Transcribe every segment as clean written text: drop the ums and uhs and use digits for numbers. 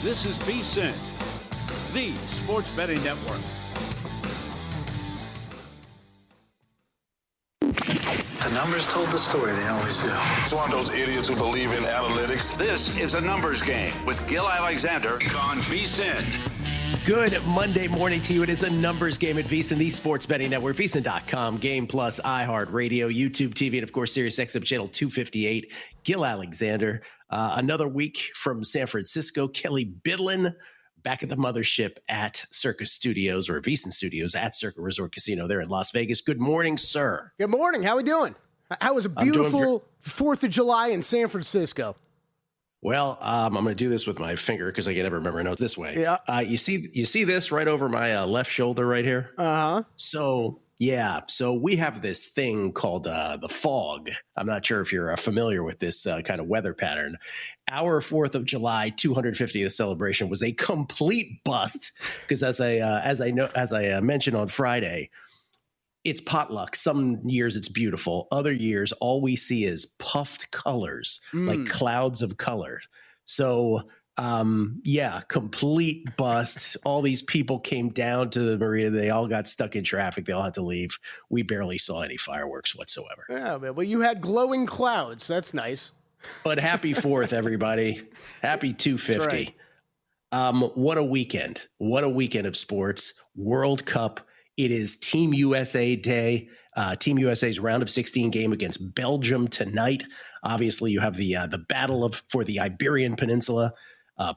This is VSiN, the sports betting network. The numbers told the story, they always do. It's one of those idiots who believe in analytics. This is a numbers game with Gill Alexander on VSiN. Good Monday morning to you. It is a numbers game at VSiN, the sports betting network, VSiN.com, Game Plus, iHeartRadio, YouTube TV, and of course, Sirius XM channel 258. Gill Alexander. Another week from San Francisco. Kelly Bydlon back at the mothership at Circa Studios, or VSiN Studios at Circa Resort Casino there in Las Vegas. Good morning, sir. Good morning. How we doing? How was a beautiful 4th of July in San Francisco? Well, I'm going to do this with my finger because I can never remember. No, it's this way. Yeah. You see this right over my left shoulder right here? Uh-huh. So we have this thing called the fog. I'm not sure if you're familiar with this kind of weather pattern. Our 4th of July 250th celebration was a complete bust because as I mentioned on Friday, it's potluck. Some years it's beautiful. Other years, all we see is puffed colors, like clouds of color. So, complete bust. All these people came down to the marina. They all got stuck in traffic. They all had to leave. We barely saw any fireworks whatsoever. Yeah, man. Well, you had glowing clouds. That's nice. But happy 4th, everybody. Happy 250. Right. What a weekend. What a weekend of sports. World Cup. It is Team USA Day. Team USA's round of 16 game against Belgium tonight. Obviously, you have the battle for the Iberian Peninsula.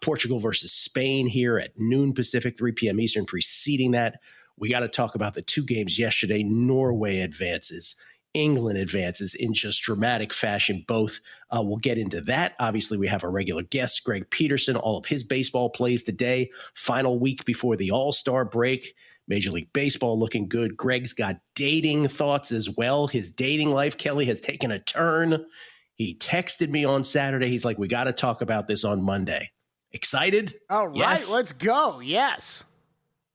Portugal versus Spain here at noon Pacific, 3 p.m. Eastern. Preceding that, we got to talk about the two games yesterday. Norway advances. England advances in just dramatic fashion. Both. We'll get into that. Obviously, we have our regular guest, Greg Peterson. All of his baseball plays today. Final week before the All-Star break. Major League Baseball looking good. Greg's got dating thoughts as well. His dating life, Kelly, has taken a turn. He texted me on Saturday. He's like, we got to talk about this on Monday. Excited? All right, yes. Let's go. Yes.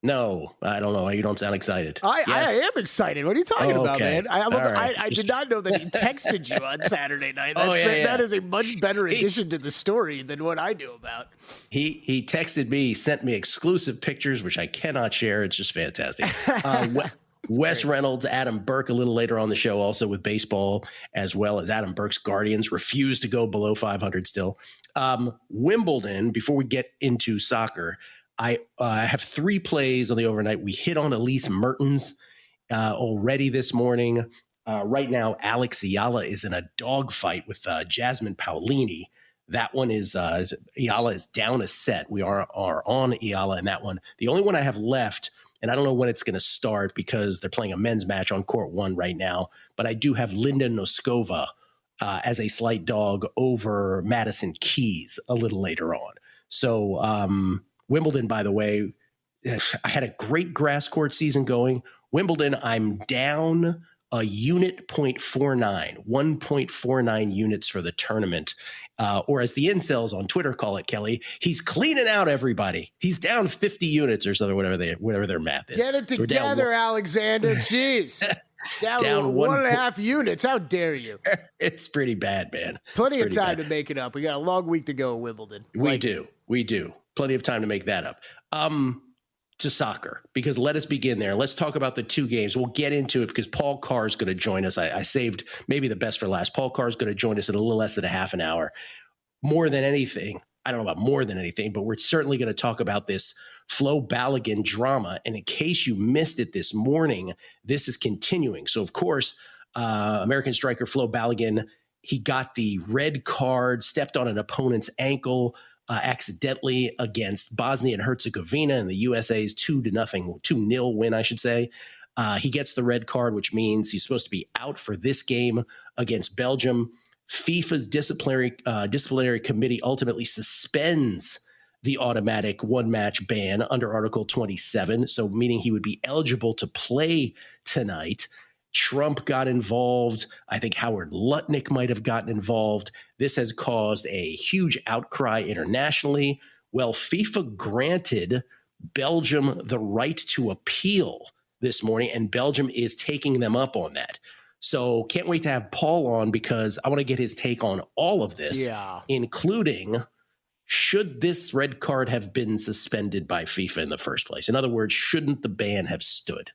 No, I don't know. You don't sound excited. I am excited. What are you talking about, okay. man? I did not know that he texted you on Saturday night. That is a much better addition to the story than what I knew about. He texted me. He sent me exclusive pictures, which I cannot share. It's just fantastic. Wes Reynolds, Adam Burke a little later on the show, also with baseball, as well as Adam Burke's Guardians refuse to go below 500 still. Wimbledon, before we get into soccer, I have 3 plays on the overnight. We hit on Elise Mertens already this morning. Right now, Alex Ayala is in a dogfight with Jasmine Paolini. That one is Ayala is down a set. We are on Ayala in that one. The only one I have left, and I don't know when it's going to start because they're playing a men's match on court 1 right now, but I do have Linda Noskova as a slight dog over Madison Keys a little later on. So Wimbledon, by the way, I had a great grass court season going. Wimbledon, I'm down a unit 0.49, 1.49 units for the tournament. Or as the incels on Twitter call it, Kelly, he's cleaning out everybody. He's down 50 units or something, whatever their math is. Get it together, Alexander. Jeez. Down 1.5 units. How dare you? It's pretty bad, man. Plenty of time to make it up. We got a long week to go at Wimbledon. We do. Plenty of time to make that up. To soccer, because let us begin there. Let's talk about the 2 games. We'll get into it because Paul Carr is going to join us. I saved maybe the best for last. Paul Carr is going to join us in a little less than a half an hour. More than anything, I don't know about more than anything, but we're certainly going to talk about this Flo Balogun drama. And in case you missed it this morning, this is continuing. So, of course, American striker Flo Balogun, he got the red card, stepped on an opponent's ankle, accidentally against Bosnia and Herzegovina in the USA's 2-0 win, I should say. He gets the red card, which means he's supposed to be out for this game against Belgium. FIFA's disciplinary committee ultimately suspends the automatic one-match ban under Article 27, so meaning he would be eligible to play tonight. Trump got involved. I think Howard Lutnick might have gotten involved. This has caused a huge outcry internationally. Well, FIFA granted Belgium the right to appeal this morning, and Belgium is taking them up on that. So can't wait to have Paul on because I want to get his take on all of this, including should this red card have been suspended by FIFA in the first place? In other words, shouldn't the ban have stood?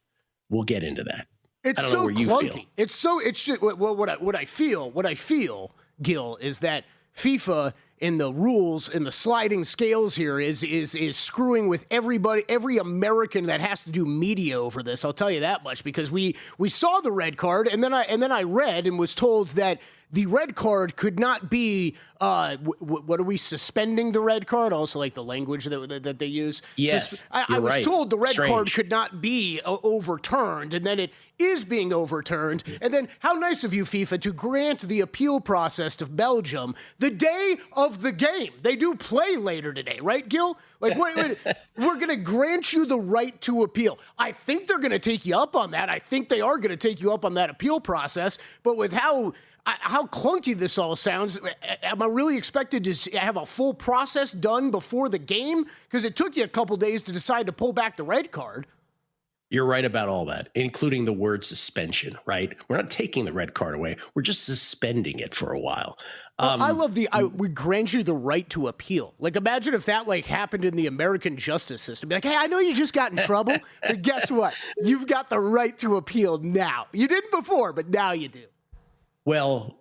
We'll get into that. It's I don't so know where you clunky. feel. It's just what I feel, Gill, is that FIFA in the rules in the sliding scales here is screwing with everybody, every American that has to do media over this. I'll tell you that much, because we saw the red card, and then I read and was told that the red card could not be what are we suspending the red card? Also, like the language that they use. Yes, I was right. told the red card Strange. could not be overturned, and then it is being overturned. And then how nice of you, FIFA, to grant the appeal process to Belgium the day of the game. They do play later today, right, Gil? Like, we're going to grant you the right to appeal. I think they're going to take you up on that. I think they are going to take you up on that appeal process. But with how clunky this all sounds, am I really expected to have a full process done before the game? Because it took you a couple days to decide to pull back the red card. You're right about all that, including the word suspension, right? We're not taking the red card away. We're just suspending it for a while. I love we grant you the right to appeal. Like, imagine if that happened in the American justice system. Be like, hey, I know you just got in trouble, but guess what? You've got the right to appeal now. You didn't before, but now you do. Well,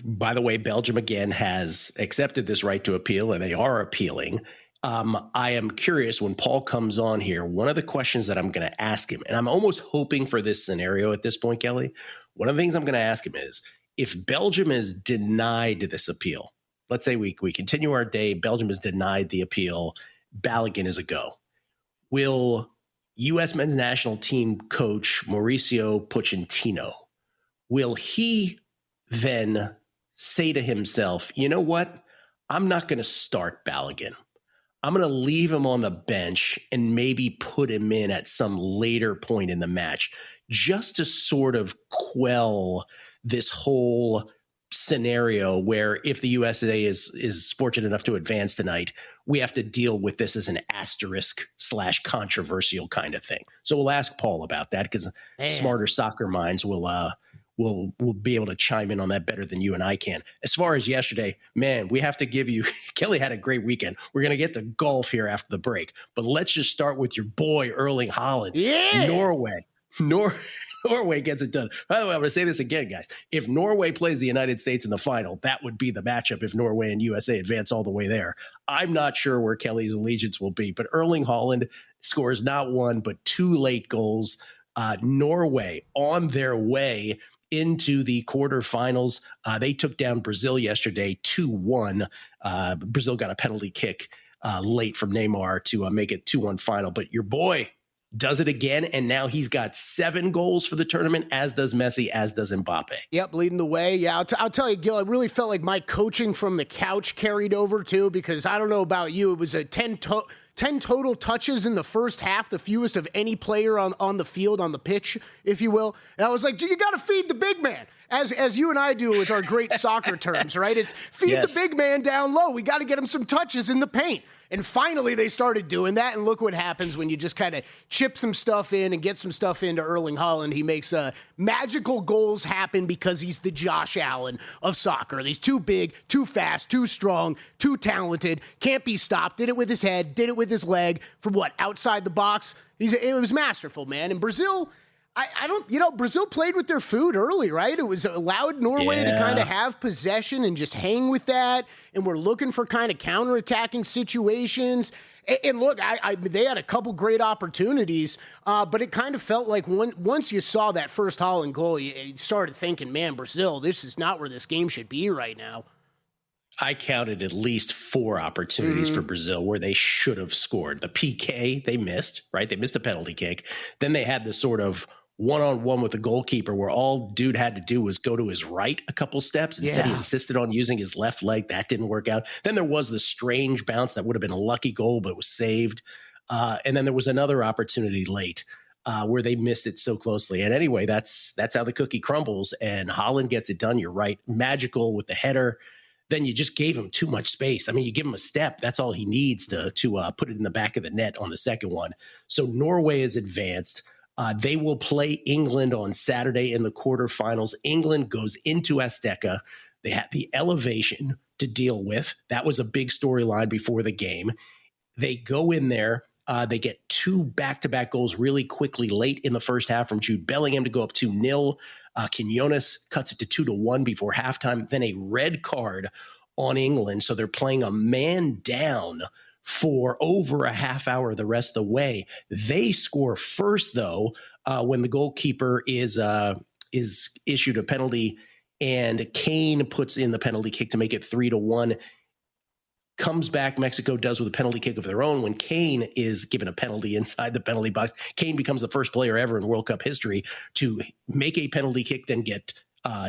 by the way, Belgium again has accepted this right to appeal, and they are appealing. I am curious, when Paul comes on here, one of the questions that I'm going to ask him, and I'm almost hoping for this scenario at this point, Kelly, one of the things I'm going to ask him is, if Belgium is denied this appeal, let's say we continue our day, Belgium is denied the appeal, Balogun is a go. Will U.S. men's national team coach Mauricio Pochettino, will he then say to himself, you know what? I'm not going to start Balogun. I'm going to leave him on the bench and maybe put him in at some later point in the match, just to sort of quell this whole scenario where if the USA is fortunate enough to advance tonight, we have to deal with this as an asterisk / controversial kind of thing. So we'll ask Paul about that, because smarter soccer minds will be able to chime in on that better than you and I can. As far as yesterday, man, we have to give you, Kelly had a great weekend. We're going to get to golf here after the break, but let's just start with your boy, Erling Haaland. Yeah. Norway gets it done. By the way, I'm going to say this again, guys. If Norway plays the United States in the final, that would be the matchup if Norway and USA advance all the way there. I'm not sure where Kelly's allegiance will be, but Erling Haaland scores not one, but 2 late goals. Norway on their way into the quarterfinals. They took down Brazil yesterday 2-1. Brazil got a penalty kick late from Neymar to make it 2-1 final. But your boy does it again, and now he's got 7 goals for the tournament, as does Messi, as does Mbappe. Yep, leading the way. Yeah, I'll tell you, Gil, I really felt like my coaching from the couch carried over, too, because I don't know about you, it was a 10 total touches in the first half, the fewest of any player on the field, on the pitch, if you will. And I was like, you got to feed the big man, as you and I do with our great soccer terms, right? It's feed the big man down low. We got to get him some touches in the paint. And finally, they started doing that, and look what happens when you just kind of chip some stuff in and get some stuff into Erling Haaland. He makes magical goals happen because he's the Josh Allen of soccer. He's too big, too fast, too strong, too talented, can't be stopped. Did it with his head, did it with his leg, from outside the box. It was masterful, man. And Brazil, Brazil played with their food early, right? It was allowed Norway to kind of have possession and just hang with that. And we're looking for kind of counterattacking situations. And look, they had a couple great opportunities, but it kind of felt like once you saw that first Haaland goal, you started thinking, man, Brazil, this is not where this game should be right now. I counted at least 4 opportunities for Brazil where they should have scored. The PK, they missed, right? They missed a penalty kick. Then they had the sort of one-on-one with the goalkeeper where all dude had to do was go to his right a couple steps. Instead, he insisted on using his left leg. That didn't work out. Then there was the strange bounce that would have been a lucky goal, but was saved. And then there was another opportunity late where they missed it so closely. And anyway, that's how the cookie crumbles. And Haaland gets it done. You're right. Magical with the header. Then you just gave him too much space. I mean, you give him a step. That's all he needs to put it in the back of the net on the second one. So Norway is advanced. They will play England on Saturday in the quarterfinals. England goes into Azteca. They have the elevation to deal with. That was a big storyline before the game. They go in there. They get 2 back-to-back goals really quickly late in the first half from Jude Bellingham to go up 2-0. Quinones cuts it to 2-1 before halftime. Then a red card on England. So they're playing a man down for over a half hour the rest of the way. They score first, though, when the goalkeeper is issued a penalty, and Kane puts in the penalty kick to make it 3-1. Comes back, Mexico does with a penalty kick of their own. When Kane is given a penalty inside the penalty box, Kane becomes the first player ever in World Cup history to make a penalty kick, then get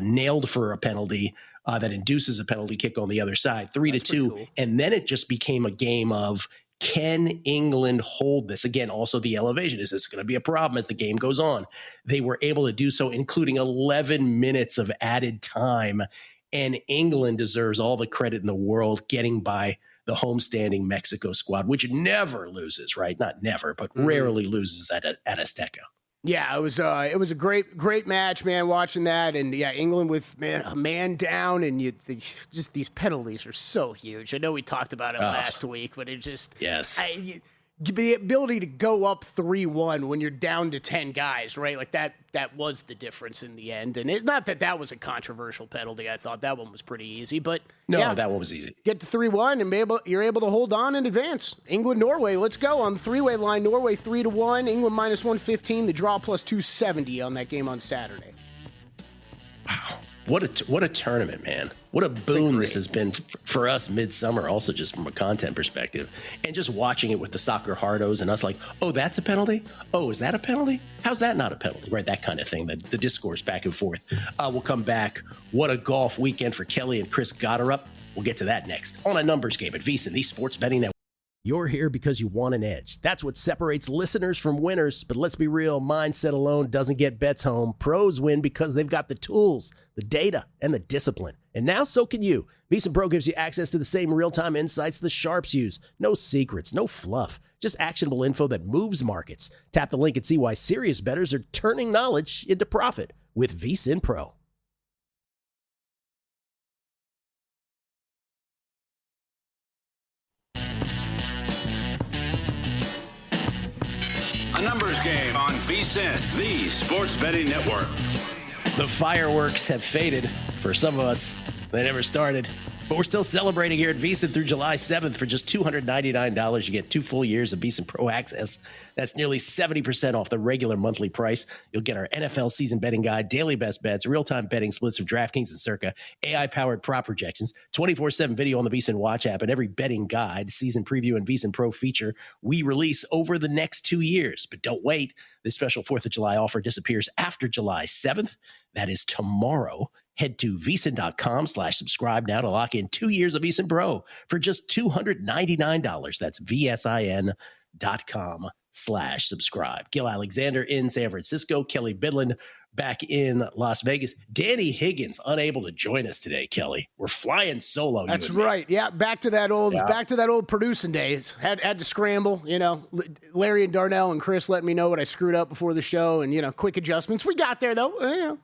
nailed for a penalty that induces a penalty kick on the other side, 3-2. Cool. And then it just became a game of, can England hold this? Again, also the elevation. Is this going to be a problem as the game goes on? They were able to do so, including 11 minutes of added time. And England deserves all the credit in the world getting by the homestanding Mexico squad, which never loses, right? Not never, but rarely loses at Azteca. Yeah, it was a great match, man, watching that. And yeah, England with a man down, and just these penalties are so huge. I know we talked about it last week, but it just, yes. The ability to go up 3-1 when you're down to 10 guys, right? Like that was the difference in the end. And not that was a controversial penalty. I thought that one was pretty easy, but that one was easy. Get to 3-1 and you're able to hold on and advance. England, Norway, let's go on the 3-way line. Norway 3-1, England -115, the draw +270 on that game on Saturday. Wow. What a tournament, man. What a boon this has been for us midsummer, also just from a content perspective. And just watching it with the soccer hardos and us like, oh, that's a penalty? Oh, is that a penalty? How's that not a penalty? Right, that kind of thing, the discourse back and forth. We'll come back. What a golf weekend for Kelly and Chris Gotterup. We'll get to that next on A Numbers Game at VSiN, the Sports Betting Network. You're here because you want an edge. That's what separates listeners from winners. But let's be real, mindset alone doesn't get bets home. Pros win because they've got the tools, the data, and the discipline. And now so can you. VSiN Pro gives you access to the same real-time insights the sharps use. No secrets, no fluff, just actionable info that moves markets. Tap the link and see why serious bettors are turning knowledge into profit with VSiN Pro. A Numbers Game on VSiN, the Sports Betting Network. The fireworks have faded for some of us. They never started. But we're still celebrating here at VSiN through July 7th. For just $299, you get 2 full years of VSiN Pro access. That's nearly 70% off the regular monthly price. You'll get our NFL season betting guide, daily best bets, real-time betting splits from DraftKings and Circa, AI-powered prop projections, 24/7 video on the VSiN Watch app, and every betting guide, season preview, and VSiN Pro feature we release over the next 2 years. But don't wait. This special 4th of July offer disappears after July 7th. That is tomorrow. Head to VSiN.com/subscribe now to lock in 2 years of VSiN Pro for just $299. That's VSIN.com/subscribe. Gill Alexander in San Francisco. Kelly Bydlon back in Las Vegas. Danny Higgins unable to join us today, Kelly. We're flying solo. That's right. Yeah, back to that old producing days. Had to scramble, Larry and Darnell and Chris let me know what I screwed up before the show, and quick adjustments. We got there though.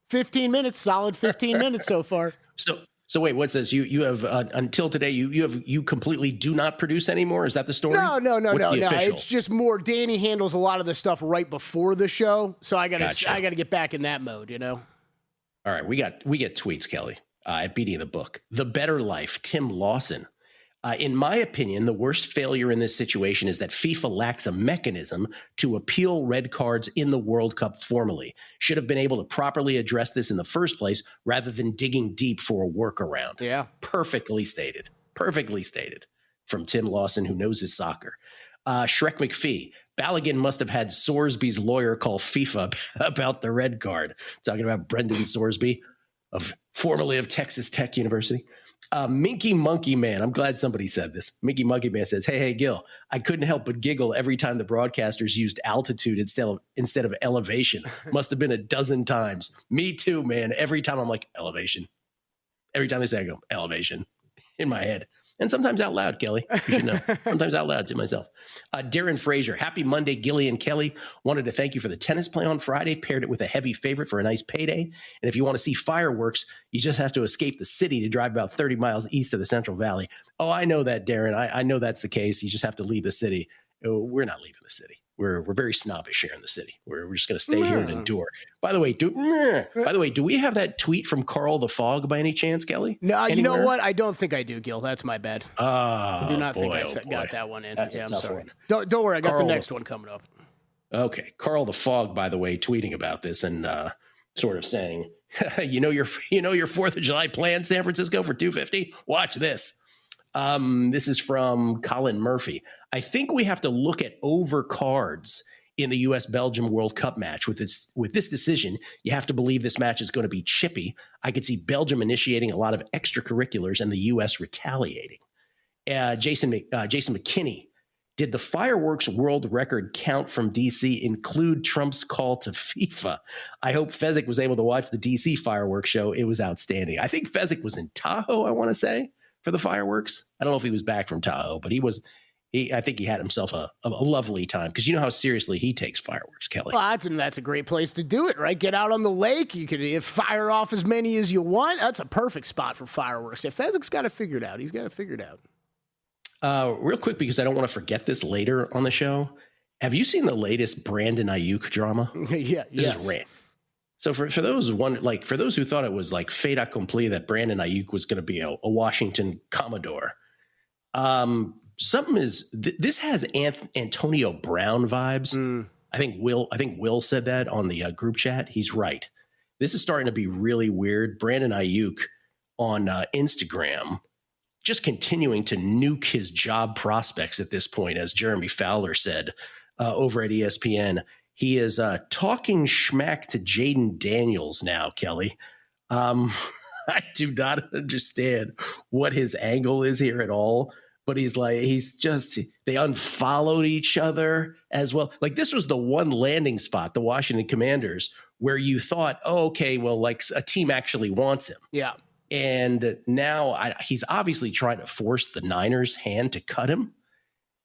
15 minutes, solid 15 minutes so far. So wait, what's this? You have until today. You completely do not produce anymore. Is that the story? No. It's just more. Danny handles a lot of the stuff right before the show, so I gotta get back in that mode. All right, we get tweets, Kelly, at Beating the Book. The Better Life, Tim Lawson. In my opinion, the worst failure in this situation is that FIFA lacks a mechanism to appeal red cards in the World Cup formally. Should have been able to properly address this in the first place rather than digging deep for a workaround. Yeah. Perfectly stated from Tim Lawson, who knows his soccer. Shrek McPhee. Balogun must have had Sorsby's lawyer call FIFA about the red card. Talking about Brendan Sorsby, formerly of Texas Tech University. Minky Monkey Man. I'm glad somebody said this. Minky Monkey Man says, hey, Gil, I couldn't help but giggle every time the broadcasters used altitude instead of elevation. Must have been a dozen times. Me too, man. Every time I'm like, elevation. Every time they say, I go, elevation in my head. And sometimes out loud, Kelly. You should know. Sometimes out loud to myself. Darren Frazier, happy Monday, Gilly and Kelly. Wanted to thank you for the tennis play on Friday. Paired it with a heavy favorite for a nice payday. And if you want to see fireworks, you just have to escape the city to drive about 30 miles east of the Central Valley. Oh, I know that, Darren. I know that's the case. You just have to leave the city. We're not leaving the city. We're very snobbish here in the city. We're just going to stay here and endure. By the way, do we have that tweet from Carl the Fog by any chance, Kelly? No, Anywhere? You know what? I don't think I do, Gil. That's my bad. I do not think I got that one in. That's yeah, a I'm tough sorry. one. Don't worry. I got Carl, the next one coming up. Okay. Carl the Fog, by the way, tweeting about this and sort of saying, you know your 4th of July plan, San Francisco, for $250? Watch this. This is from Colin Murphy. I think we have to look at overcards in the U.S.-Belgium World Cup match. With this decision, you have to believe this match is going to be chippy. I could see Belgium initiating a lot of extracurriculars and the U.S. retaliating. Jason McKinney, did the fireworks world record count from D.C. include Trump's call to FIFA? I hope Fezzik was able to watch the D.C. fireworks show. It was outstanding. I think Fezzik was in Tahoe, I want to say, for the fireworks. I don't know if he was back from Tahoe, but I think he had himself a lovely time, because you know how seriously he takes fireworks, Kelly. Well, that's a great place to do it, right? Get out on the lake. You can fire off as many as you want. That's a perfect spot for fireworks. If Fezzik's got it figured out, he's got it figured out. Real quick, because I don't want to forget this later on the show. Have you seen the latest Brandon Ayuk drama? Yeah, this is rant. So for those who thought it was like fait accompli that Brandon Ayuk was going to be a Washington Commodore, this has Antonio Brown vibes. I think Will said that on the group chat. He's right. This is starting to be really weird. Brandon Ayuk on Instagram just continuing to nuke his job prospects at this point, as Jeremy Fowler said over at ESPN. He is talking schmack to Jaden Daniels now, Kelly. I do not understand what his angle is here at all. But they unfollowed each other as well. Like, this was the one landing spot, the Washington Commanders, where you thought, oh, okay, well, like a team actually wants him. Yeah. And now he's obviously trying to force the Niners' hand to cut him.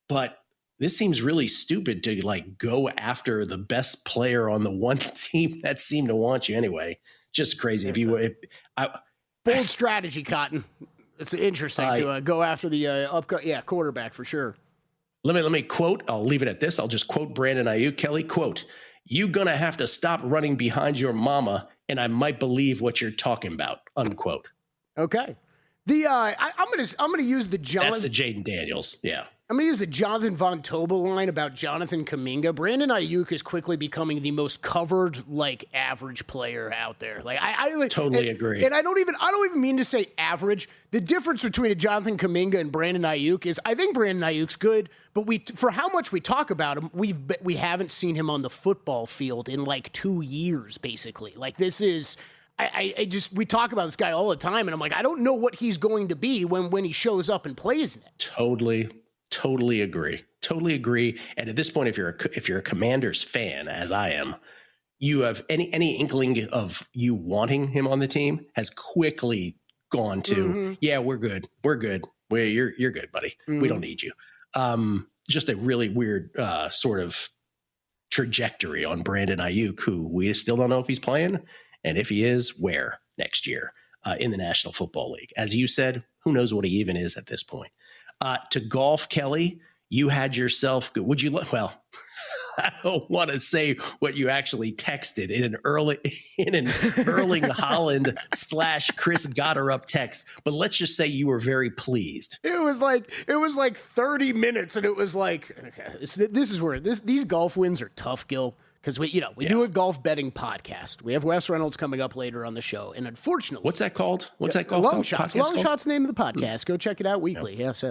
But this seems really stupid to like go after the best player on the one team that seemed to want you anyway. Just crazy. Bold strategy, Cotton. It's interesting to go after the quarterback for sure. Let me quote. I'll leave it at this. I'll just quote Brandon Ayuk. Kelly, quote, "You gonna have to stop running behind your mama, and I might believe what you're talking about." Unquote. Okay. I'm gonna use the Jonathan. That's the Jaden Daniels. Yeah. I'm going to use the Jonathan Von Tobel line about Jonathan Kuminga. Brandon Ayuk is quickly becoming the most covered, like, average player out there. Like, I totally agree. And I don't even mean to say average. The difference between a Jonathan Kuminga and Brandon Ayuk is I think Brandon Ayuk's good, but for how much we talk about him, we haven't seen him on the football field in like 2 years, basically. Like, this is. We talk about this guy all the time, and I'm like, I don't know what he's going to be when he shows up and plays in it. Totally agree. And at this point, if you're a Commanders fan, as I am, you have any inkling of you wanting him on the team has quickly gone to, yeah, we're good. You're good, buddy. We don't need you. Just a really weird sort of trajectory on Brandon Ayuk, who we still don't know if he's playing, and if he is, where next year in the National Football League. As you said, who knows what he even is at this point. To golf, Kelly, you had yourself. Would you? Well, I don't want to say what you actually texted in an Erling Haaland / Chris Gotterup text, but let's just say you were very pleased. It was like 30 minutes, and it was like, okay, this is where these golf wins are tough, Gil. Because we do a golf betting podcast. We have Wes Reynolds coming up later on the show, and unfortunately, what's that called? Long Shots. Long Shots, name of the podcast. Go check it out weekly. Yes.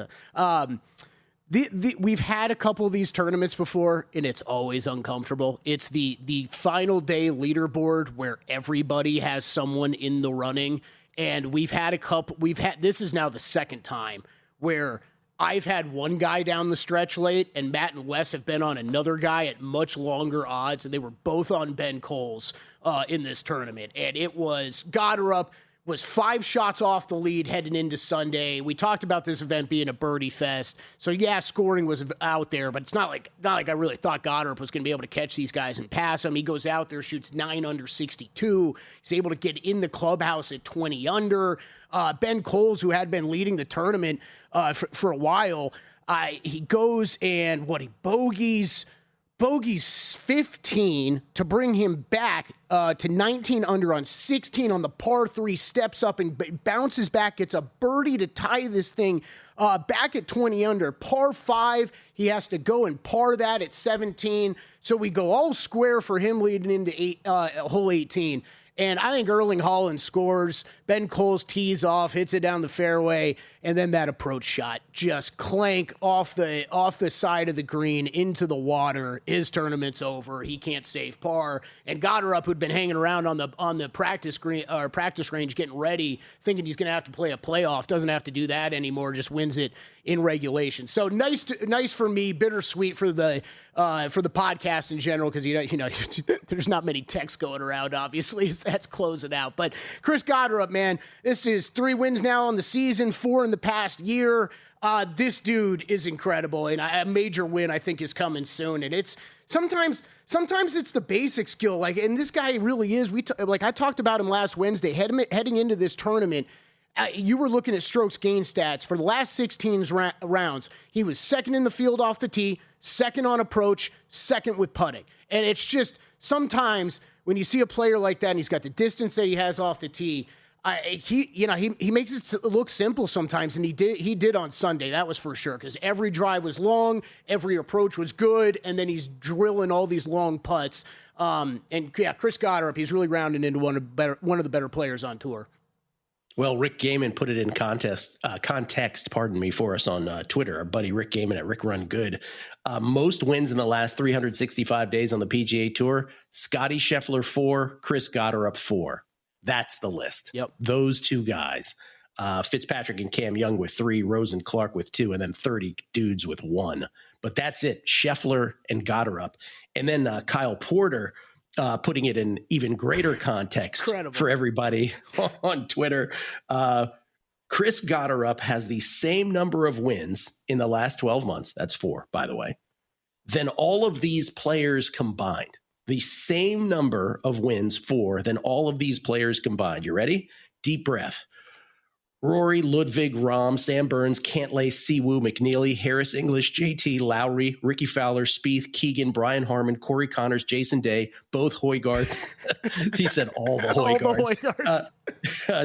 We've had a couple of these tournaments before, and it's always uncomfortable. It's the final day leaderboard where everybody has someone in the running, and we've had a couple. This is now the second time where I've had one guy down the stretch late, and Matt and Wes have been on another guy at much longer odds, and they were both on Ben Coles in this tournament. And it was Gotterup was 5 shots off the lead heading into Sunday. We talked about this event being a birdie fest. So, yeah, scoring was out there, but it's not like I really thought Goddard was going to be able to catch these guys and pass them. He goes out there, shoots 9 under 62. He's able to get in the clubhouse at 20 under. Ben Coles, who had been leading the tournament for a while, he goes and he bogeys 15 to bring him back to 19 under on 16 on the par 3, steps up and bounces back, gets a birdie to tie this thing back at 20 under. Par 5, he has to go and par that at 17. So we go all square for him leading into hole 18. And I think Erling Haaland scores. Ben Coles tees off, hits it down the fairway, and then that approach shot just clank off the side of the green into the water. His tournament's over. He can't save par. And Goddard, who'd been hanging around on the practice range getting ready, thinking he's going to have to play a playoff, doesn't have to do that anymore. Just wins it in regulation. So nice for me. Bittersweet for the podcast in general, because there's not many texts going around, obviously, as that's closing out. But Chris Goddard, man, this is 3 wins now on the season, 4 in the past year. This dude is incredible, and a major win I think is coming soon. And it's sometimes it's the basic skill, and this guy really is. I talked about him last Wednesday, heading into this tournament. You were looking at strokes gain stats for the last 16 rounds. He was second in the field off the tee, second on approach, second with putting. And it's just sometimes when you see a player like that and he's got the distance that he has off the tee, he makes it look simple sometimes, and he did on Sunday. That was for sure, because every drive was long, every approach was good, and then he's drilling all these long putts. Chris Goddard, he's really rounding into one of the better players on tour. Well, Rick Gaiman put it in context, for us on Twitter. Our buddy Rick Gaiman at Rick Run Good. Most wins in the last 365 days on the PGA Tour. Scotty Scheffler 4, Chris Goddard 4. That's the list. Yep. Those 2 guys. Fitzpatrick and Cam Young with 3, Rose and Clark with 2, and then 30 dudes with 1. But that's it. Scheffler and Goddard. And then Kyle Porter, putting it in even greater context for everybody on Twitter. Chris Goddard has the same number of wins in the last 12 months. That's 4, by the way, than all of these players combined. The same number of wins than all of these players combined. You ready? Deep breath. Rory, Ludwig, Rahm, Sam Burns, Cantlay, Siwoo, McNeely, Harris, English, JT, Lowry, Ricky Fowler, Spieth, Keegan, Brian Harmon, Corey Connors, Jason Day, both Højgaards. He said all the Højgaards.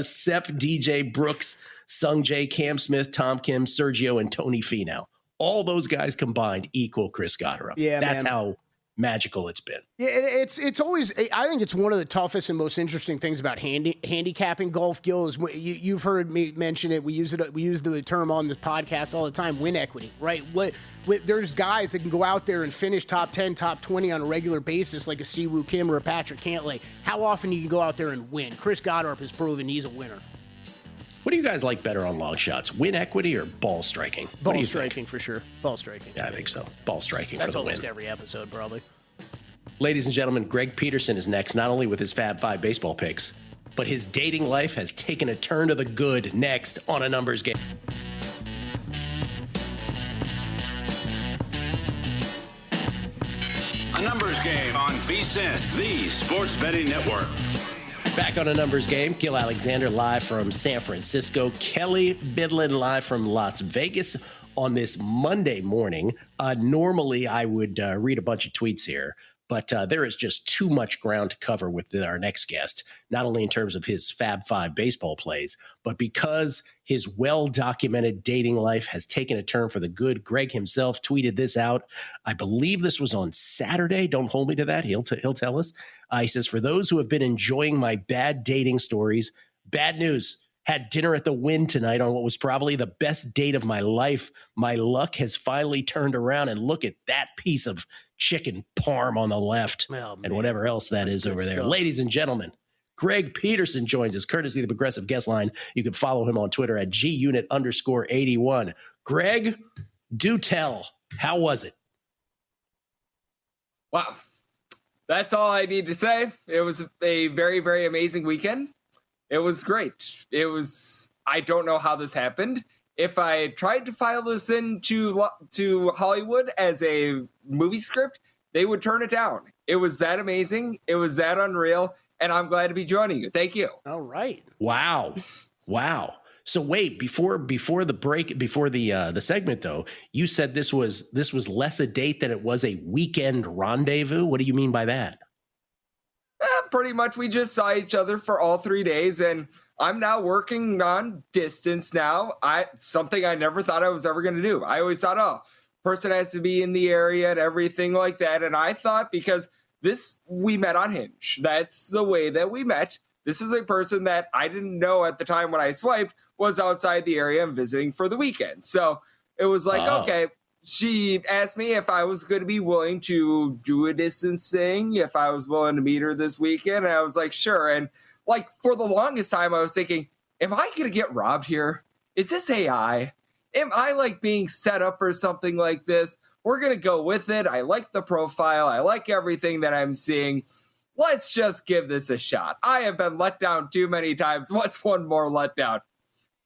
Sepp, DJ, Brooks, Sung Jae, Cam Smith, Tom Kim, Sergio, and Tony Finau. All those guys combined equal Chris Goddard. Yeah, that's how magical it's been. Yeah, it's always, I think it's one of the toughest and most interesting things about handicapping golf, Gill, is you've heard me mention it. We use the term on this podcast all the time, win equity, right? There's guys that can go out there and finish top 10, top 20 on a regular basis, like a Siwoo Kim or a Patrick Cantlay. How often do you go out there and win? Chris Goddard has proven he's a winner. What do you guys like better on long shots, win equity or ball striking? Ball striking for sure. Ball striking. Yeah, I think so. Ball striking for the win. That's almost every episode, probably. Ladies and gentlemen, Greg Peterson is next, not only with his Fab 5 baseball picks, but his dating life has taken a turn to the good next on A Numbers Game. A Numbers Game on VSiN, the Sports Betting Network. Back on A Numbers Game, Gill Alexander live from San Francisco, Kelly Bydlon live from Las Vegas on this Monday morning. Normally, I would read a bunch of tweets here, but there is just too much ground to cover with our next guest, not only in terms of his Fab 5 baseball plays, but because his well-documented dating life has taken a turn for the good. Greg himself tweeted this out. I believe this was on Saturday. Don't hold me to that. He'll tell us. He says, for those who have been enjoying my bad dating stories, bad news. Had dinner at the Wynn tonight on what was probably the best date of my life. My luck has finally turned around, and look at that piece of chicken parm on the left and whatever else that is over there. Ladies and gentlemen, Greg Peterson joins us, courtesy of the Progressive Guest Line. You can follow him on Twitter at @GUnit_81. Greg, do tell. How was it? Wow. That's all I need to say. It was a very, very amazing weekend. It was great. I don't know how this happened. If I tried to file this into to Hollywood as a movie script, they would turn it down. It was that amazing. It was that unreal. And I'm glad to be joining you. Thank you. All right. Wow. So wait, before the break, before the segment though, you said this was less a date than it was a weekend rendezvous. What do you mean by that? Pretty much we just saw each other for all 3 days, and I'm now working on distance now. Something I never thought I was ever going to do. I always thought, person has to be in the area and everything like that. And I thought, because we met on Hinge. That's the way that we met. This is a person that I didn't know at the time when I swiped was outside the area and visiting for the weekend. So it was like, okay, she asked me if I was going to be willing to do a distance thing, if I was willing to meet her this weekend. And I was like, sure. And like for the longest time, I was thinking, am I going to get robbed here? Is this AI? Am I like being set up or something like this? We're going to go with it. I like the profile. I like everything that I'm seeing. Let's just give this a shot. I have been let down too many times. What's one more letdown?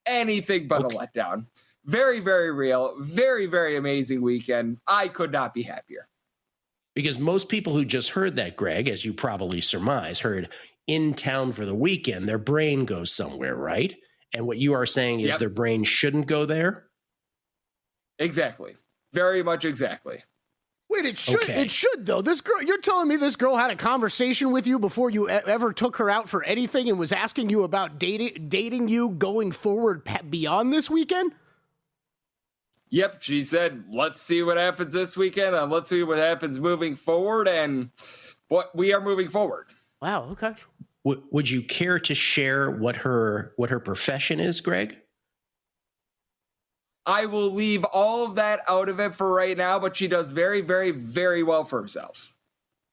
Anything but a letdown. Very, very real. Very, very amazing weekend. I could not be happier. Because most people who just heard that, Greg, as you probably surmise, heard in town for the weekend, their brain goes somewhere, right? And what you are saying is their brain shouldn't go there? Exactly. Very much exactly. Wait, it should. Okay. It should though. This girl, you're telling me this girl had a conversation with you before you ever took her out for anything and was asking you about dating you going forward beyond this weekend? Yep, she said, let's see what happens this weekend and let's see what happens moving forward, and what we are moving forward. Wow. Okay. Would you care to share what her profession is, Greg? I will leave all of that out of it for right now, but she does very, very, very well for herself.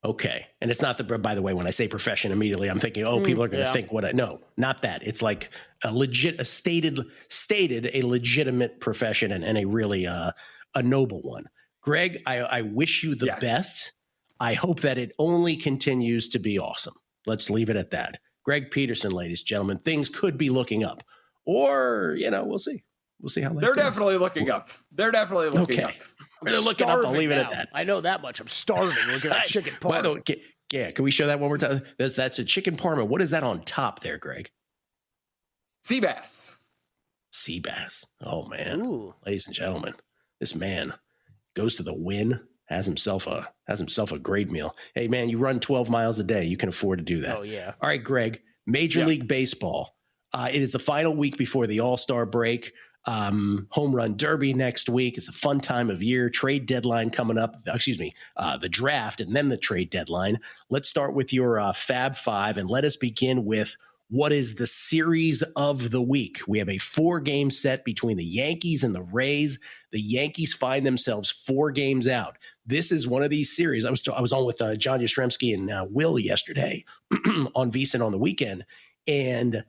Okay. And it's not by the way, when I say profession immediately, I'm thinking, people are going to think no, not that. It's like stated a legitimate profession and a really a noble one. Greg, I wish you the best. I hope that it only continues to be awesome. Let's leave it at that. Greg Peterson, ladies and gentlemen, things could be looking up, or, we'll see. We'll see how they're definitely looking up. They're definitely looking up. They're looking up. I'll leave it at that. I know that much. I'm starving. Looking at chicken parma. By the way, can we show that one more time? That's a chicken parma. What is that on top there, Greg? Sea bass. Sea bass. Oh man, ladies and gentlemen, this man goes to the Wynn. Has himself a great meal. Hey man, you run 12 miles a day. You can afford to do that. Oh yeah. All right, Greg. Major League Baseball. It is the final week before the All-Star break. Home Run Derby next week. It's a fun time of year. Trade deadline coming up. The draft and then the trade deadline. Let's start with your Fab Five and let us begin with what is the series of the week. We have a 4-game set between the Yankees and the Rays. The Yankees find themselves 4 games out. This is one of these series. I was on with John Yastrzemski and Will yesterday on VSiN on the weekend, and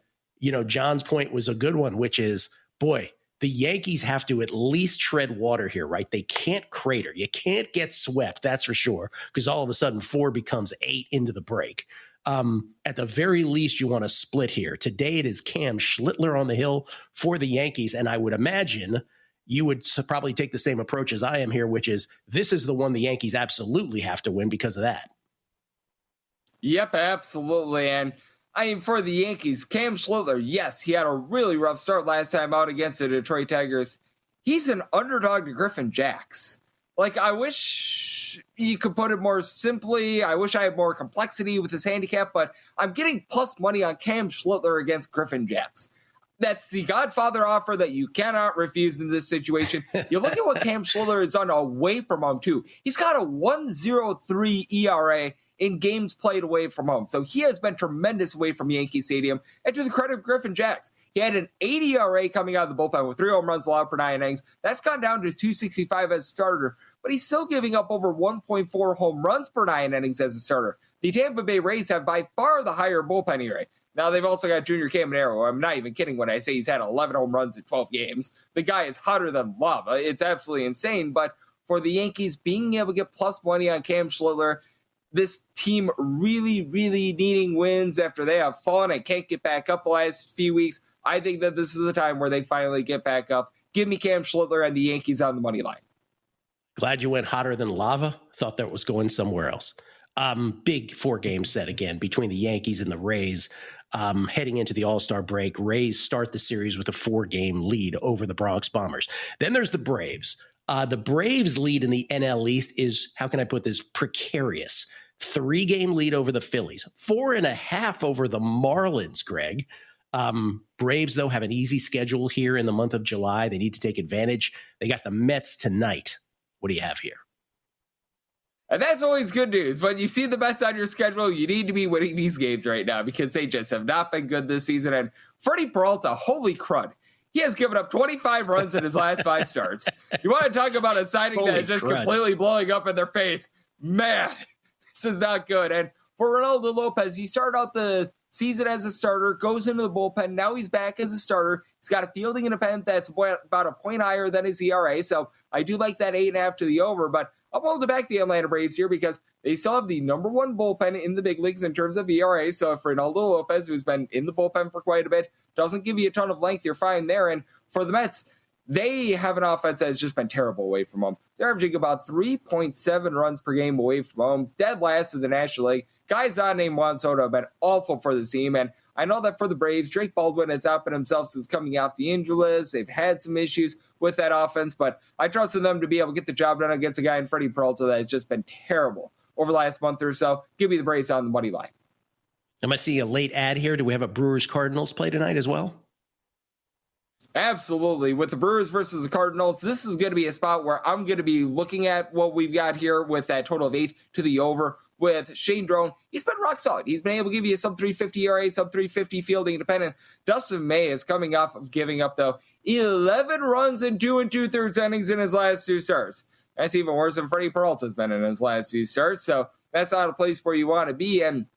John's point was a good one, which is, boy, the Yankees have to at least tread water here, right? They can't crater. You can't get swept, that's for sure, because all of a sudden 4 becomes 8 into the break. At the very least, you want to split here. Today, it is Cam Schlittler on the hill for the Yankees, and I would imagine you would probably take the same approach as I am here, which is this is the one the Yankees absolutely have to win because of that. Yep, absolutely. And for the Yankees, Cam Schlittler, yes, he had a really rough start last time out against the Detroit Tigers. He's an underdog to Griffin Jacks. Like, I wish you could put it more simply. I wish I had more complexity with his handicap, but I'm getting plus money on Cam Schlittler against Griffin Jacks. That's the Godfather offer that you cannot refuse in this situation. You look at what Cam Schlittler has done away from home, too. He's got a 1.03 ERA in games played away from home. So he has been tremendous away from Yankee Stadium. And to the credit of Griffin Jacks, he had an 80 ERA coming out of the bullpen with 3 home runs allowed per 9 innings. That's gone down to 2.65 as a starter, but he's still giving up over 1.4 home runs per 9 innings as a starter. The Tampa Bay Rays have by far the higher bullpen ERA. Now, they've also got Junior Caminero. I'm not even kidding when I say he's had 11 home runs in 12 games. The guy is hotter than lava. It's absolutely insane. But for the Yankees, being able to get plus money on Cam Schlittler, this team really, really needing wins after they have fallen and can't get back up the last few weeks. I think that this is the time where they finally get back up. Give me Cam Schlittler and the Yankees on the money line. Glad you went hotter than lava. Thought that was going somewhere else. Big 4-game set again between the Yankees and the Rays. Heading into the All-Star break, Rays start the series with a 4-game lead over the Bronx Bombers. Then there's the Braves. The Braves lead in the NL East is, how can I put this, precarious. 3-game lead over the Phillies, 4.5 over the Marlins, Greg. Braves, though, have an easy schedule here in the month of July. They need to take advantage. They got the Mets tonight. What do you have here? And that's always good news. When you see the Mets on your schedule, you need to be winning these games right now because they just have not been good this season. And Freddie Peralta, holy crud. He has given up 25 runs in his last 5 starts. You want to talk about a signing that is just completely blowing up in their face. Man, this is not good. And for Ronaldo Lopez, he started out the season as a starter, goes into the bullpen. Now he's back as a starter. He's got a fielding independent that's about a point higher than his ERA. So I do like that 8.5 to the over, but I'm holding back the Atlanta Braves here because they still have the number 1 bullpen in the big leagues in terms of ERA. So if Ronaldo Lopez, who's been in the bullpen for quite a bit, doesn't give you a ton of length, you're fine there. And for the Mets, they have an offense that has just been terrible away from home. They're averaging about 3.7 runs per game away from home, dead last in the National League. Guys on named Juan Soto have been awful for the team. And I know that for the Braves, Drake Baldwin has outbid himself since coming off the injury list. They've had some issues with that offense, but I trusted them to be able to get the job done against a guy in Freddie Peralta that has just been terrible over the last month or so. Give me the Braves on the money line. Am I seeing a late ad here? Do we have a Brewers-Cardinals play tonight as well? Absolutely. With the Brewers versus the Cardinals, this is going to be a spot where I'm going to be looking at what we've got here with that total of 8 to the over. With Shane Drone, he's been rock solid. He's been able to give you a sub 350 ERA, sub 350 fielding independent. Dustin May is coming off of giving up, though, 11 runs in 2 2/3 innings in his last 2 starts. That's even worse than Freddie Peralta's been in his last 2 starts. So that's not a place where you want to be. And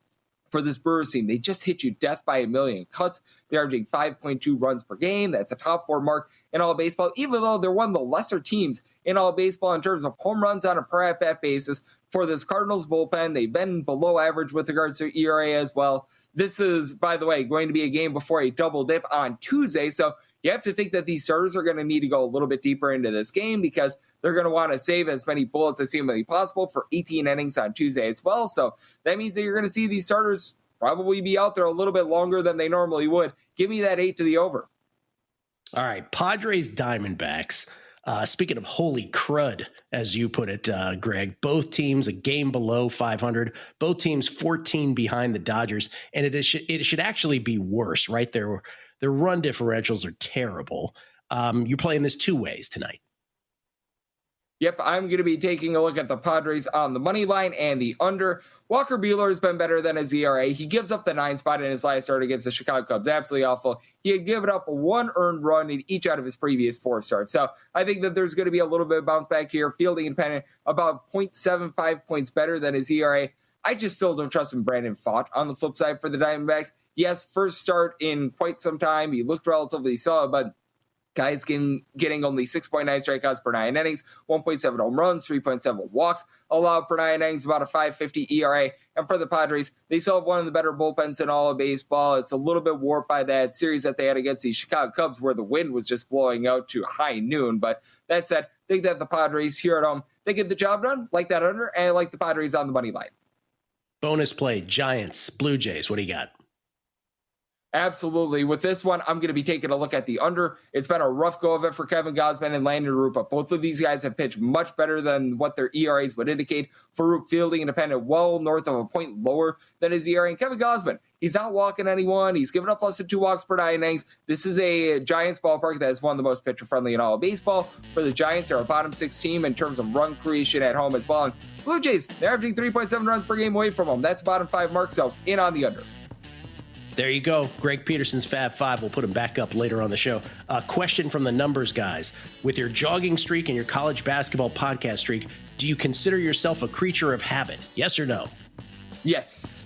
for this Brewers team, they just hit you death by a million cuts. They're averaging 5.2 runs per game. That's a top 4 mark in all baseball, even though they're one of the lesser teams in all baseball in terms of home runs on a per at-bat basis. For this Cardinals bullpen, they've been below average with regards to ERA as well. This is, by the way, going to be a game before a double dip on Tuesday. So you have to think that these starters are going to need to go a little bit deeper into this game because they're going to want to save as many bullets as humanly possible for 18 innings on Tuesday as well. So that means that you're going to see these starters probably be out there a little bit longer than they normally would. Give me that 8 to the over. All right, Padres Diamondbacks. Speaking of holy crud, as you put it, Greg, both teams a game below 500, both teams 14 behind the Dodgers, and it should actually be worse, right? Their run differentials are terrible. You're playing this 2 ways tonight. Yep, I'm going to be taking a look at the Padres on the money line and the under. Walker Buehler has been better than his ERA. He gives up the 9 spot in his last start against the Chicago Cubs. Absolutely awful. He had given up 1 earned run in each out of his previous 4 starts. So I think that there's going to be a little bit of bounce back here. Fielding independent, about 0.75 points better than his ERA. I just still don't trust him. Brandon Pfaadt on the flip side for the Diamondbacks. Yes, first start in quite some time. He looked relatively solid, but guys getting only 6.9 strikeouts per 9 innings, 1.7 home runs, 3.7 walks allowed per 9 innings, about a 5.50 ERA. And for the Padres, they still have one of the better bullpens in all of baseball. It's a little bit warped by that series that they had against the Chicago Cubs where the wind was just blowing out to high noon. But that said, I think that the Padres here at home, they get the job done, like that under, and I like the Padres on the money line. Bonus play, Giants, Blue Jays. What do you got? Absolutely. With this one, I'm going to be taking a look at the under. It's been a rough go of it for Kevin Gausman and Landon Root, but both of these guys have pitched much better than what their ERAs would indicate. For Root, fielding independent, well north of a point lower than his ERA. And Kevin Gausman, he's not walking anyone. He's given up less than 2 walks per 9 innings. This is a Giants ballpark that is one of the most pitcher-friendly in all of baseball. For the Giants, they're a bottom 6 team in terms of run creation at home as well. And Blue Jays, they're averaging 3.7 runs per game away from them. That's bottom 5 mark, so in on the under. There you go. Greg Peterson's Fab 5. We'll put him back up later on the show. A question from the numbers guys. With your jogging streak and your college basketball podcast streak, do you consider yourself a creature of habit? Yes or no? Yes.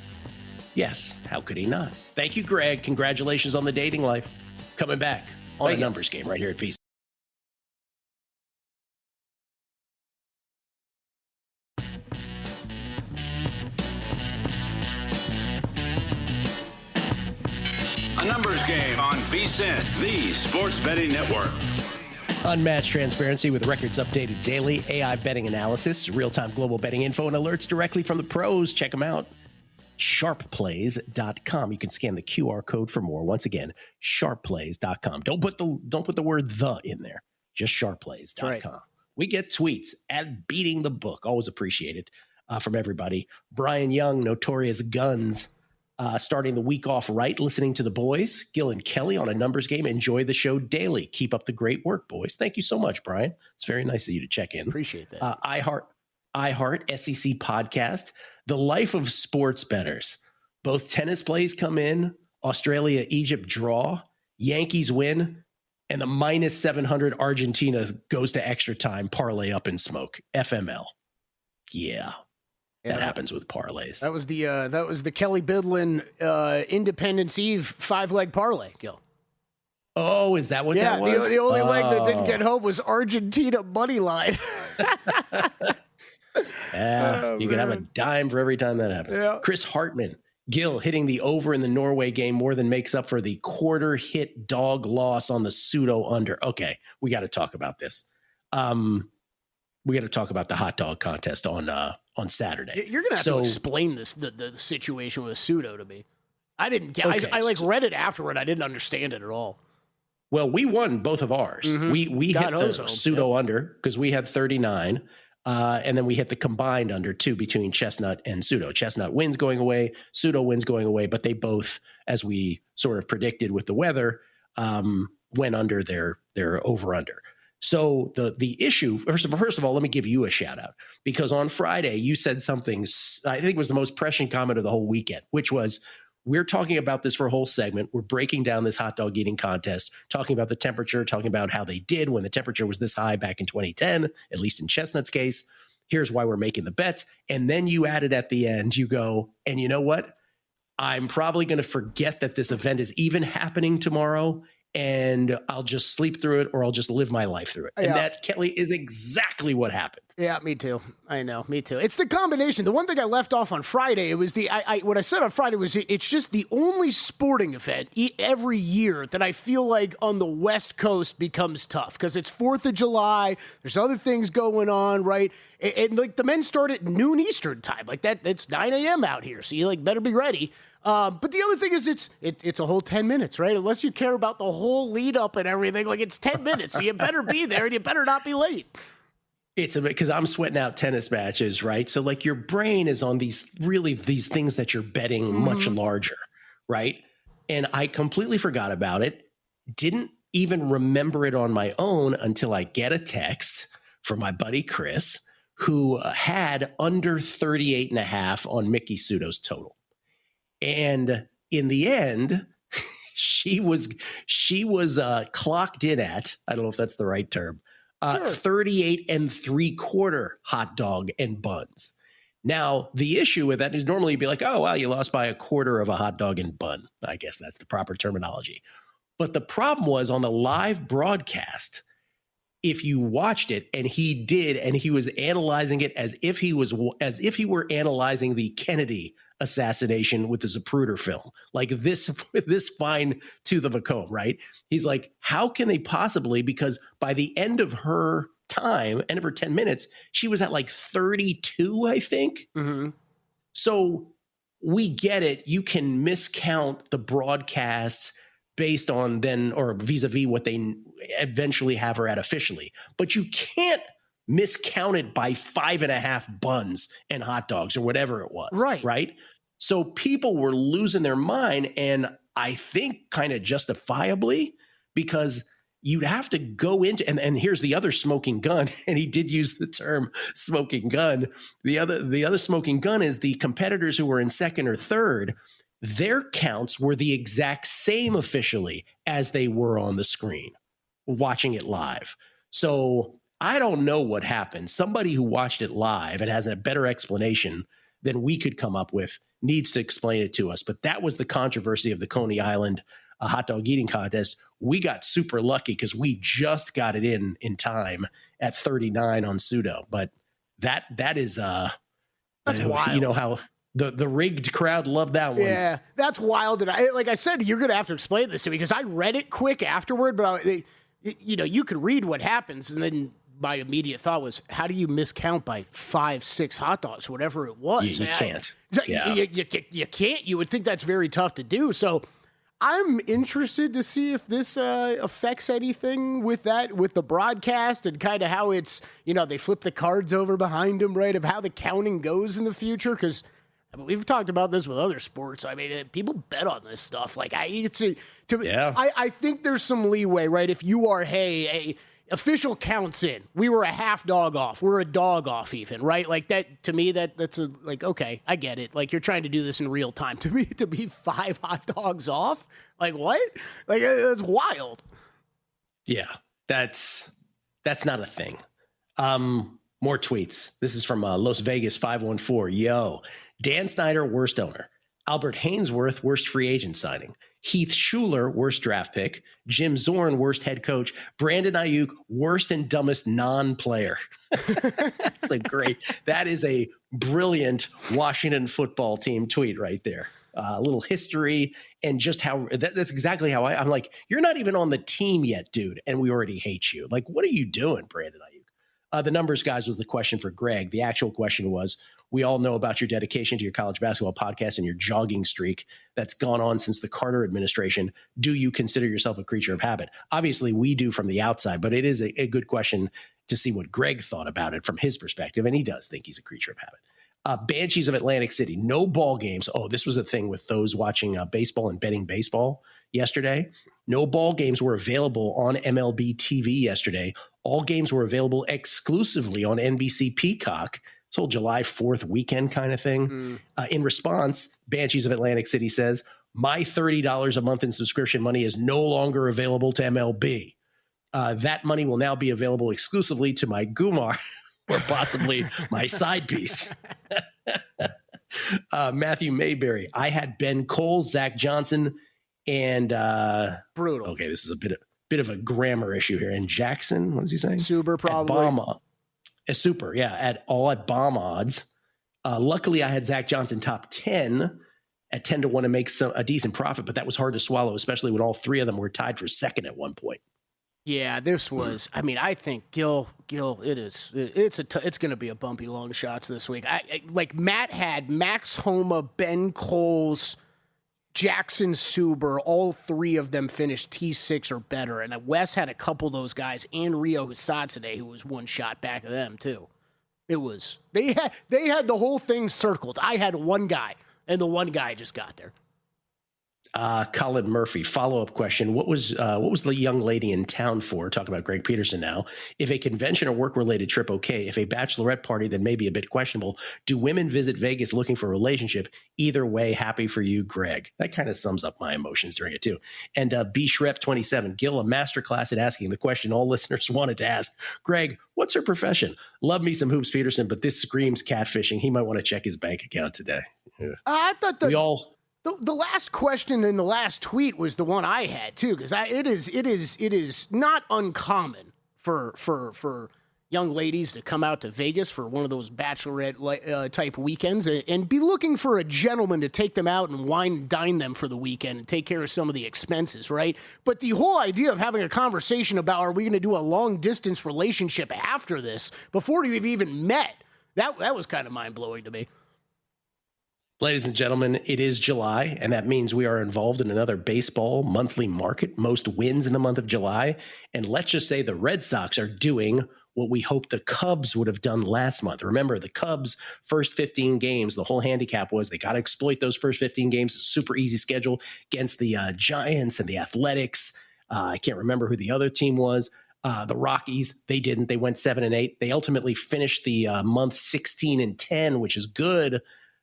Yes. How could he not? Thank you, Greg. Congratulations on the dating life. Coming back on a numbers game right here at VC. Numbers Game on VSiN, the Sports Betting Network. Unmatched transparency with records updated daily, AI betting analysis, real-time global betting info, and alerts directly from the pros. Check them out. Sharpplays.com. You can scan the QR code for more. Once again, sharpplays.com. Don't put the word "the" in there. Just sharpplays.com. Right. We get tweets at Beating the Book. Always appreciated from everybody. Brian Young, Notorious Guns, starting the week off right, listening to the boys. Gill and Kelley on a numbers game. Enjoy the show daily. Keep up the great work, boys. Thank you so much, Brian. It's very nice of you to check in. Appreciate that. iHeart SEC podcast. The life of sports bettors. Both tennis plays come in. Australia, Egypt draw. Yankees win. And the minus 700 Argentina goes to extra time. Parlay up in smoke. FML. Yeah. That happens with parlays. That was the Kelley Bydlon Independence Eve 5-leg parlay, Gil. Oh, is that what that was? Yeah, the only leg that didn't get home was Argentina money line. You can have a dime for every time that happens. Yeah. Chris Hartman, Gill hitting the over in the Norway game more than makes up for the quarter hit dog loss on the pseudo under. Okay, we got to talk about this. We got to talk about the hot dog contest on Saturday. You're gonna have to explain this the situation with pseudo to me. I didn't get. Okay. I read it afterward. I didn't understand it at all. Well, we won both of ours. Mm-hmm. We hit the pseudo under because we had 39. And then we hit the combined under 2 between Chestnut and Pseudo. Chestnut wins going away, Pseudo wins going away, but they both, as we sort of predicted with the weather, went under their over-under. So the issue, first of all, let me give you a shout out, because on Friday you said something I think was the most prescient comment of the whole weekend, which was, we're talking about this for a whole segment. We're breaking down this hot dog eating contest, talking about the temperature, talking about how they did when the temperature was this high back in 2010, at least in Chestnut's case. Here's why we're making the bets. And then you added at the end, you go, and you know what? I'm probably going to forget that this event is even happening tomorrow, and I'll just sleep through it, or I'll just live my life through it. Yeah. And that, Kelley, is exactly what happened. Yeah, me too. I know, me too. It's the combination. The one thing I left off on Friday, it was what I said on Friday was it's just the only sporting event every year that I feel like on the West Coast becomes tough, because it's 4th of July. There's other things going on, right? And like the men start at noon Eastern time, like that. It's 9 a.m. out here, so you better be ready. But the other thing is it's a whole 10 minutes, right? Unless you care about the whole lead up and everything, like it's 10 minutes, so you better be there and you better not be late. It's a bit, because I'm sweating out tennis matches, right? So like your brain is on these things that you're betting much larger, right? And I completely forgot about it. Didn't even remember it on my own until I get a text from my buddy Chris, who had under 38.5 on Mickey Pseudo's total. And in the end, she was clocked in at, I don't know if that's the right term, 38 3/4 hot dog and buns. Now, the issue with that is normally you'd be like, oh, wow, you lost by 1/4 of a hot dog and bun. I guess that's the proper terminology. But the problem was on the live broadcast, if you watched it, and he was analyzing it as if he were analyzing the Kennedy assassination with the Zapruder film, like this fine tooth of a comb, right? He's like, how can they possibly, because by the end of her 10 minutes, she was at like 32, I think. Mm-hmm. So we get it. You can miscount the broadcasts based on or vis-a-vis what they eventually have her at officially, but you can't miscount it by 5.5 buns and hot dogs or whatever it was. Right. So people were losing their mind, and I think kind of justifiably, because you'd have to go into, and here's the other smoking gun, and he did use the term smoking gun. The other smoking gun is the competitors who were in second or third, their counts were the exact same officially as they were on the screen watching it live. So I don't know what happened. Somebody who watched it live and has a better explanation than we could come up with needs to explain it to us. But that was the controversy of the Coney Island hot dog eating contest. We got super lucky because we just got it in time at 39 on Pseudo. But that is that's wild. You know how The rigged crowd loved that one. Yeah, that's wild. And like I said, you're going to have to explain this to me because I read it quick afterward, but you could read what happens. And then my immediate thought was, how do you miscount by 5, 6 hot dogs, whatever it was? You can't. You can't. You would think that's very tough to do. So I'm interested to see if this affects anything with the broadcast and kind of how it's, they flip the cards over behind them, right, of how the counting goes in the future. Because we've talked about this with other sports. I mean, people bet on this stuff. Like, I think there's some leeway, right? If you are, official counts in, we were a half dog off, we're a dog off even, right? Like that, to me, that's okay, I get it. Like, you're trying to do this in real time. To be 5 hot dogs off, like what? Like, that's wild. Yeah, that's not a thing. More tweets. This is from Las Vegas 514. Yo, Dan Snyder, worst owner. Albert Hainsworth, worst free agent signing. Heath Schuler, worst draft pick. Jim Zorn, worst head coach. Brandon Ayuk, worst and dumbest non-player. That's great. That is a brilliant Washington football team tweet right there. A little history and just how that's exactly how I'm like, you're not even on the team yet, dude, and we already hate you. Like, what are you doing, Brandon Ayuk? The numbers, guys, was the question for Greg. The actual question was, we all know about your dedication to your college basketball podcast and your jogging streak that's gone on since the Carter administration. Do you consider yourself a creature of habit? Obviously, we do from the outside, but it is a good question to see what Greg thought about it from his perspective, and he does think he's a creature of habit. Banshees of Atlantic City, no ball games. Oh, this was a thing with those watching baseball and betting baseball yesterday. No ball games were available on MLB TV yesterday. All games were available exclusively on NBC Peacock. This whole July 4th weekend kind of thing. In response, Banshees of Atlantic City says, my $30 a month in subscription money is no longer available to MLB. That money will now be available exclusively to my Gumar or possibly my side piece. Matthew Mayberry. I had Ben Cole, Zach Johnson, and brutal. Okay, this is a bit of a grammar issue here. And Jackson, what is he saying? Super probably. Super, yeah, at bomb odds. Luckily, I had Zach Johnson top 10 at 10-1 to make a decent profit, but that was hard to swallow, especially when all 3 of them were tied for second at one point. Yeah, this was. I mean, I think Gill. It's going to be a bumpy long shots this week. Like Matt had Max Homa, Ben Coles, Jackson Suber, all 3 of them finished T6 or better. And Wes had a couple of those guys, and Rio Husatsune, who was one shot back of them, too. It was, they had the whole thing circled. I had one guy, and the one guy just got there. Colin Murphy, follow-up question. What was the young lady in town for? Talking about Greg Peterson now. If a convention or work-related trip, okay. If a bachelorette party, then maybe a bit questionable. Do women visit Vegas looking for a relationship? Either way, happy for you, Greg. That kind of sums up my emotions during it, too. And B. Shrep 27, Gill, a masterclass in asking the question all listeners wanted to ask. Greg, what's her profession? Love me some Hoops Peterson, but this screams catfishing. He might want to check his bank account today. Yeah. I thought the last question in the last tweet was the one I had too, because it is not uncommon for young ladies to come out to Vegas for one of those bachelorette type weekends and be looking for a gentleman to take them out and wine and dine them for the weekend and take care of some of the expenses, right? But the whole idea of having a conversation about, are we going to do a long distance relationship after this before you've even met, that was kind of mind blowing to me. Ladies and gentlemen, it is July, and that means we are involved in another baseball monthly market, most wins in the month of July. And let's just say the Red Sox are doing what we hoped the Cubs would have done last month. Remember, the Cubs' first 15 games, the whole handicap was they got to exploit those first 15 games. A super easy schedule against the Giants and the Athletics. I can't remember who the other team was. The Rockies, they didn't. They went 7-8. They ultimately finished the month 16-10, which is good,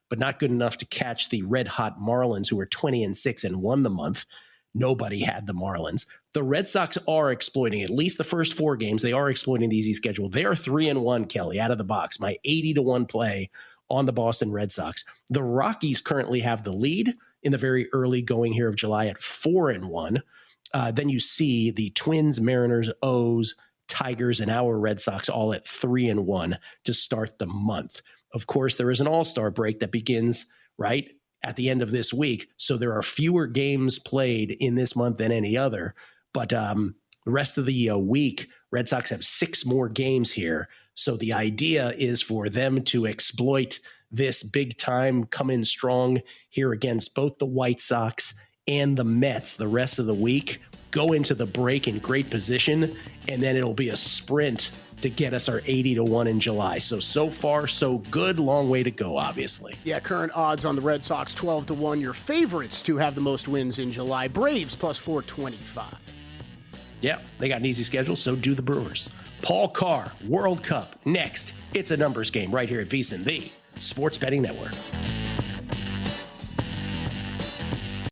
but not good enough to catch the red-hot Marlins, who were 20-6 and won the month. Nobody had the Marlins. The Red Sox are exploiting at least the first 4 games. They are exploiting the easy schedule. They are 3-1, Kelly, out of the box. My 80-1 play on the Boston Red Sox. The Rockies currently have the lead in the very early going here of July at 4-1. Then you see the Twins, Mariners, O's, Tigers, and our Red Sox all at 3-1 to start the month. Of course, there is an all-star break that begins right at the end of this week. So there are fewer games played in this month than any other. But the rest of the week, Red Sox have 6 more games here. So the idea is for them to exploit this big time, come in strong here against both the White Sox and the Mets the rest of the week, go into the break in great position, and then it'll be a sprint to get us our 80-1 in July. So far, so good. Long way to go, obviously. Yeah, current odds on the Red Sox 12-1. Your favorites to have the most wins in July. Braves plus 425. Yeah, they got an easy schedule, so do the Brewers. Paul Carr, World Cup, next. It's a numbers game right here at VSiN, the Sports Betting Network.